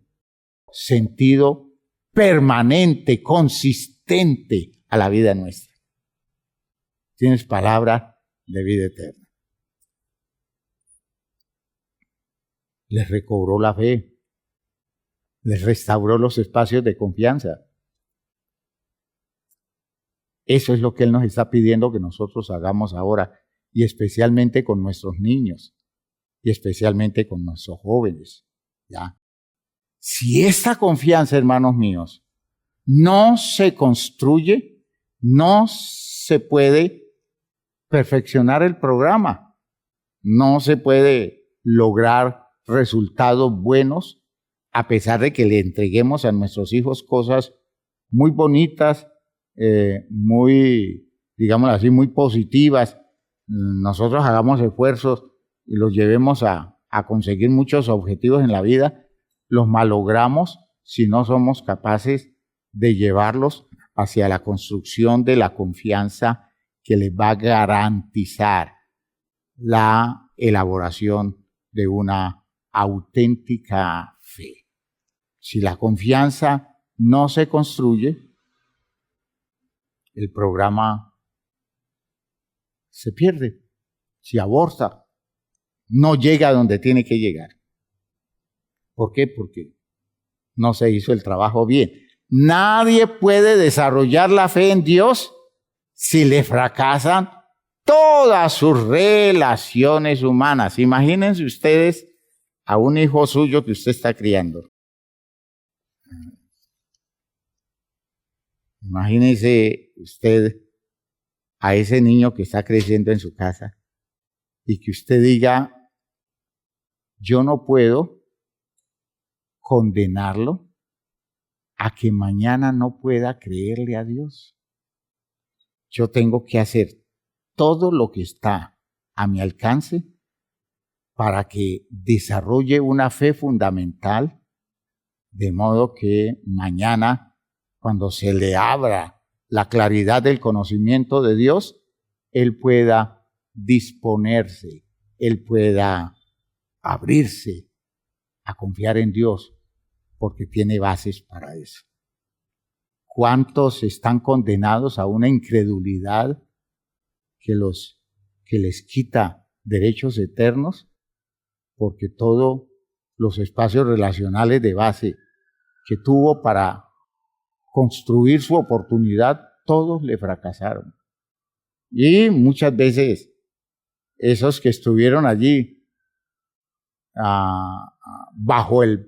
permanente, consistente a la vida nuestra. Tienes palabra de vida eterna. Les recobró la fe, les restauró los espacios de confianza. Eso es lo que Él nos está pidiendo que nosotros hagamos ahora, y especialmente con nuestros niños, y especialmente con nuestros jóvenes. ¿Ya? Si esta confianza, hermanos míos, no se construye, no se puede perfeccionar el programa, no se puede lograr resultados buenos, a pesar de que le entreguemos a nuestros hijos cosas muy bonitas, muy, digámoslo así, muy positivas. Nosotros hagamos esfuerzos y los llevemos a conseguir muchos objetivos en la vida, los malogramos si no somos capaces de llevarlos hacia la construcción de la confianza que les va a garantizar la elaboración de una auténtica fe. Si la confianza no se construye, el programa se pierde, se aborta, no llega a donde tiene que llegar. ¿Por qué? Porque no se hizo el trabajo bien. Nadie puede desarrollar la fe en Dios si le fracasan todas sus relaciones humanas. Imagínense ustedes a un hijo suyo que usted está criando. Imagínense usted a ese niño que está creciendo en su casa y que usted diga: yo no puedo condenarlo a que mañana no pueda creerle a Dios. Yo tengo que hacer todo lo que está a mi alcance para que desarrolle una fe fundamental, de modo que mañana, cuando se le abra la claridad del conocimiento de Dios, él pueda disponerse, él pueda abrirse a confiar en Dios, porque tiene bases para eso. ¿Cuántos están condenados a una incredulidad que les quita derechos eternos? Porque todos los espacios relacionales de base que tuvo para construir su oportunidad, todos le fracasaron. Y muchas veces esos que estuvieron allí bajo el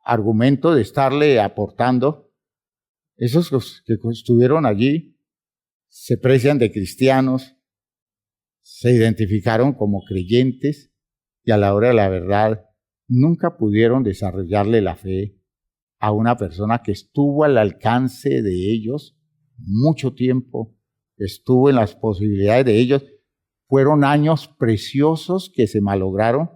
argumento de estarle aportando, esos que estuvieron allí se precian de cristianos, se identificaron como creyentes y a la hora de la verdad nunca pudieron desarrollarle la fe a una persona que estuvo al alcance de ellos mucho tiempo, estuvo en las posibilidades de ellos. Fueron años preciosos que se malograron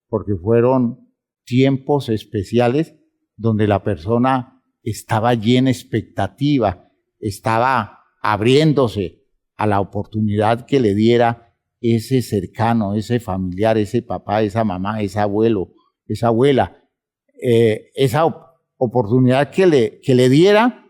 porque fueron tiempos especiales donde la persona estaba llena de expectativa, estaba abriéndose a la oportunidad que le diera ese cercano, ese familiar, ese papá, esa mamá, ese abuelo, esa abuela, esa oportunidad que le diera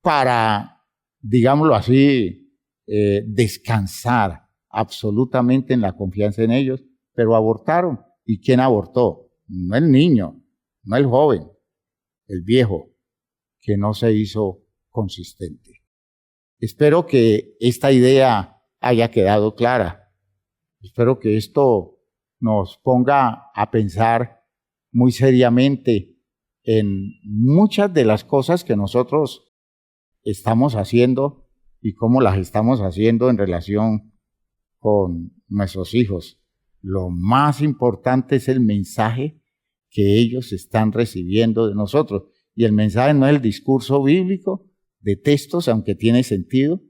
para, digámoslo así, descansar absolutamente en la confianza en ellos, pero abortaron. ¿Y quién abortó? No el niño, no el joven, el viejo, que no se hizo consistente. Espero que esta idea haya quedado clara. Espero que esto nos ponga a pensar muy seriamente en muchas de las cosas que nosotros estamos haciendo y cómo las estamos haciendo en relación con nuestros hijos. Lo más importante es el mensaje que ellos están recibiendo de nosotros. Y el mensaje no es el discurso bíblico de textos, aunque tiene sentido,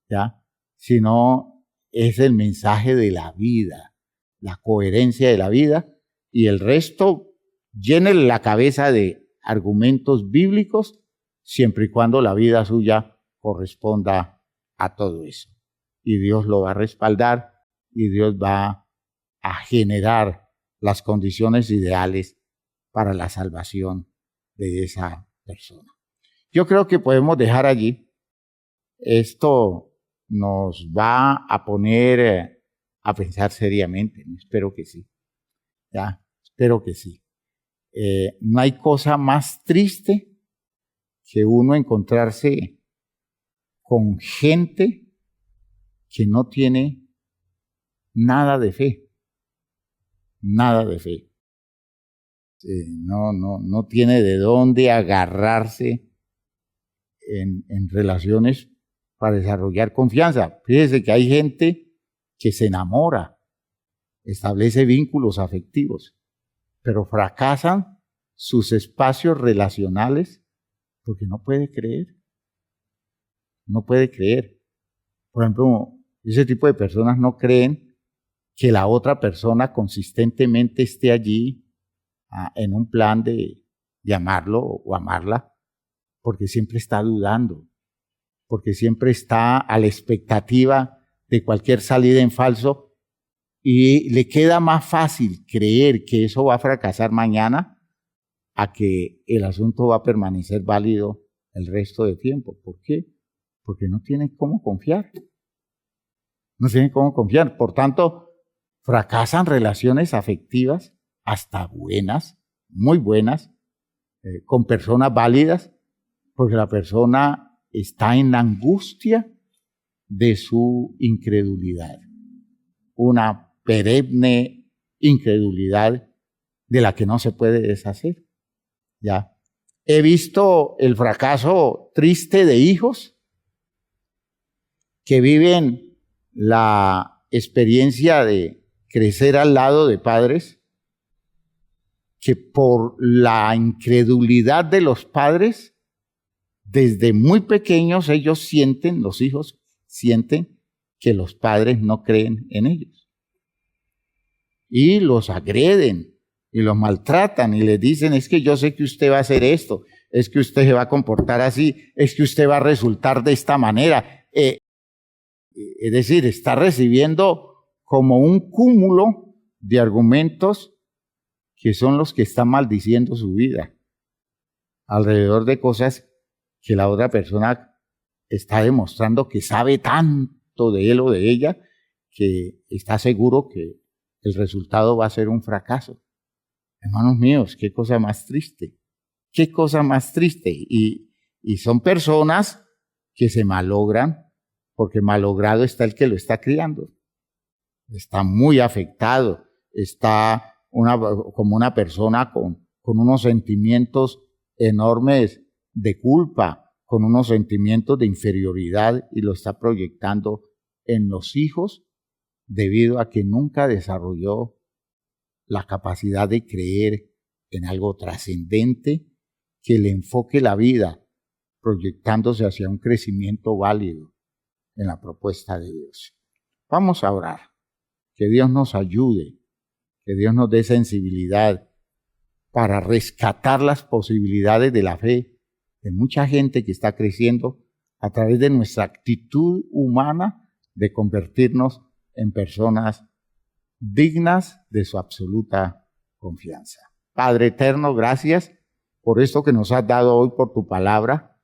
¿ya? Sino es el mensaje de la vida, la coherencia de la vida, y el resto llénele la cabeza de argumentos bíblicos, siempre y cuando la vida suya corresponda a todo eso. Y Dios lo va a respaldar y Dios va a generar las condiciones ideales para la salvación de esa persona. Yo creo que podemos dejar allí. Esto nos va a poner a pensar seriamente. Espero que sí. Ya, espero que sí. No hay cosa más triste que uno encontrarse con gente que no tiene nada de fe. Nada de fe. No tiene de dónde agarrarse en relaciones para desarrollar confianza. Fíjese que hay gente que se enamora, establece vínculos afectivos, pero fracasan sus espacios relacionales porque no puede creer. No puede creer. Por ejemplo, ese tipo de personas no creen que la otra persona consistentemente esté allí en un plan de amarlo o amarla, porque siempre está dudando, porque siempre está a la expectativa de cualquier salida en falso, y le queda más fácil creer que eso va a fracasar mañana a que el asunto va a permanecer válido el resto de tiempo. ¿Por qué? Porque no tiene cómo confiar. No tiene cómo confiar. Por tanto, fracasan relaciones afectivas, hasta buenas, muy buenas, con personas válidas, porque la persona está en la angustia de su incredulidad. Una perenne incredulidad de la que no se puede deshacer. ¿Ya? He visto el fracaso triste de hijos que viven la experiencia de crecer al lado de padres que por la incredulidad de los padres, desde muy pequeños los hijos sienten que los padres no creen en ellos. Y los agreden y los maltratan y les dicen, es que yo sé que usted va a hacer esto, es que usted se va a comportar así, es que usted va a resultar de esta manera. Es decir, está recibiendo como un cúmulo de argumentos que son los que están maldiciendo su vida alrededor de cosas que la otra persona está demostrando que sabe tanto de él o de ella que está seguro que el resultado va a ser un fracaso. Hermanos míos, qué cosa más triste, qué cosa más triste. Y son personas que se malogran porque malogrado está el que lo está criando. Está muy afectado, está como una persona con unos sentimientos enormes de culpa, con unos sentimientos de inferioridad y lo está proyectando en los hijos debido a que nunca desarrolló la capacidad de creer en algo trascendente que le enfoque la vida proyectándose hacia un crecimiento válido en la propuesta de Dios. Vamos a orar. Que Dios nos ayude, que Dios nos dé sensibilidad para rescatar las posibilidades de la fe de mucha gente que está creciendo a través de nuestra actitud humana de convertirnos en personas dignas de su absoluta confianza. Padre eterno, gracias por esto que nos has dado hoy por tu palabra,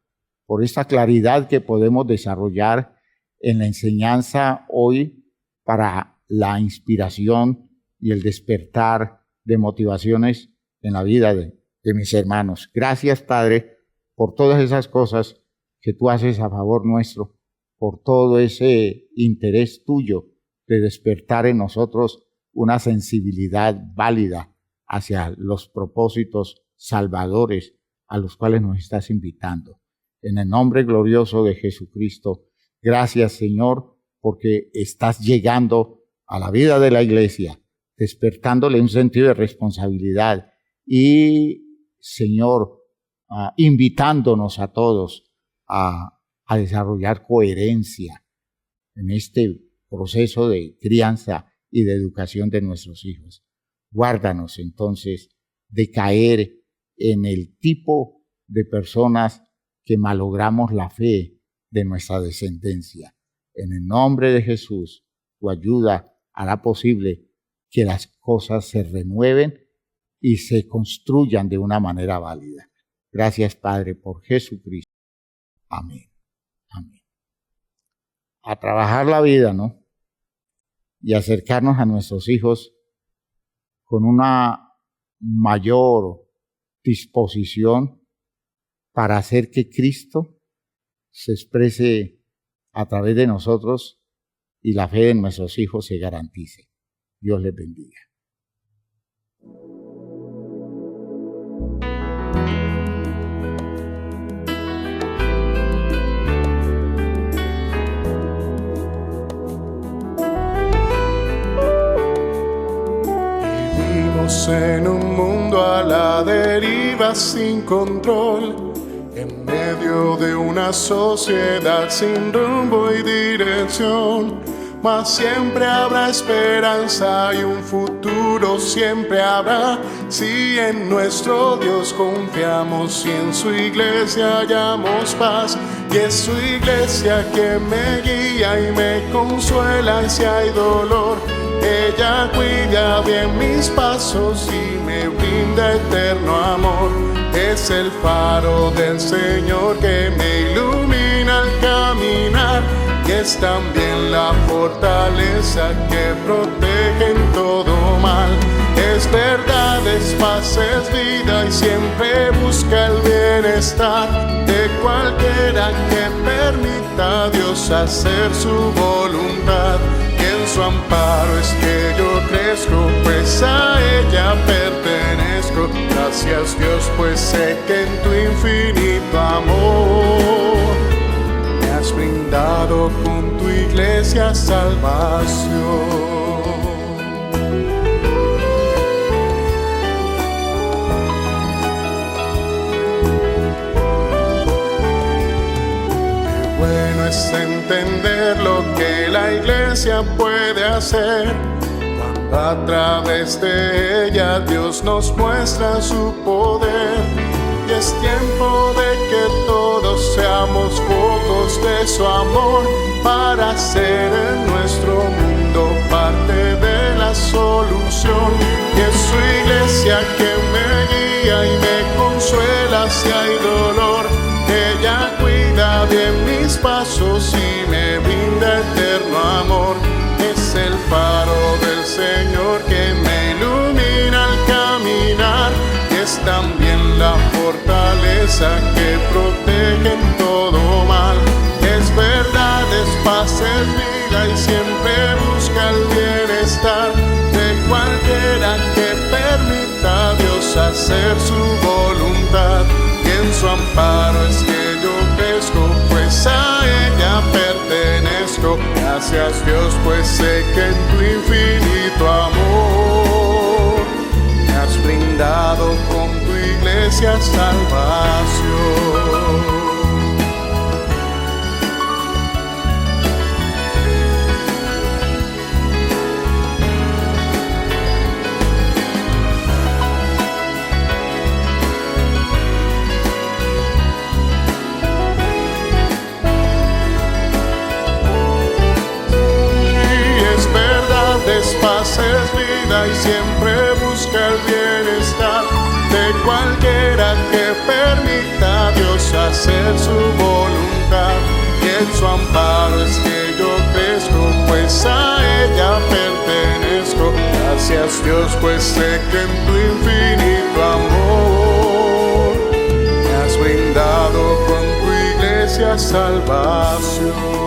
por esta claridad que podemos desarrollar en la enseñanza hoy para la inspiración y el despertar de motivaciones en la vida de mis hermanos. Gracias, Padre, por todas esas cosas que tú haces a favor nuestro, por todo ese interés tuyo de despertar en nosotros una sensibilidad válida hacia los propósitos salvadores a los cuales nos estás invitando. En el nombre glorioso de Jesucristo, gracias, Señor, porque estás llegando a la vida de la iglesia, despertándole un sentido de responsabilidad y, Señor, invitándonos a todos a desarrollar coherencia en este proceso de crianza y de educación de nuestros hijos. Guárdanos entonces de caer en el tipo de personas que malogramos la fe de nuestra descendencia. En el nombre de Jesús, tu ayuda hará posible que las cosas se renueven y se construyan de una manera válida. Gracias, Padre, por Jesucristo. Amén. Amén. A trabajar la vida, ¿no? Y acercarnos a nuestros hijos con una mayor disposición para hacer que Cristo se exprese a través de nosotros y la fe de nuestros hijos se garantice. Dios les bendiga. Vivimos en un mundo a la deriva sin control, en medio de una sociedad sin rumbo y dirección. Mas siempre habrá esperanza y un futuro siempre habrá, si en nuestro Dios confiamos y en su iglesia hallamos paz. Y es su iglesia que me guía y me consuela y si hay dolor, ella cuida bien mis pasos y me brinda eterno amor. Es el faro del Señor que me ilumina al caminar, y es también la fortaleza que protege en todo mal. Es verdad, es paz, es vida y siempre busca el bienestar de cualquiera que permita a Dios hacer su voluntad. Y en su amparo es que yo crezco, pues a ella pertenezco. Gracias, Dios, pues sé que en tu infinito amor me has brindado con tu iglesia salvación. Qué bueno es entender lo que la iglesia puede hacer, cuando a través de ella Dios nos muestra su poder. Y es tiempo de que todos seamos focos de su amor, para hacer en nuestro mundo parte de la solución. Y es su iglesia que me guía y me consuela si hay dolor. Ella cuida bien mis pasos y me brinda eterno amor. Es el faro del Señor que me ilumina al caminar, y es también la fortaleza que protege en todo mal. Es verdad, es paz, es vida y siempre busca el bienestar de cualquiera que permita a Dios hacer su voluntad. Y en su amparo es que yo crezco, pues a ella pertenezco. Gracias, Dios, pues sé que en tu infinito amor me has brindado con tu iglesia salvación. Es paz, es vida y siempre busca el bienestar de cualquiera que permita a Dios hacer su voluntad. Y en su amparo es que yo crezco, pues a ella pertenezco. Gracias Dios, pues sé que en tu infinito amor me has brindado con tu iglesia salvación.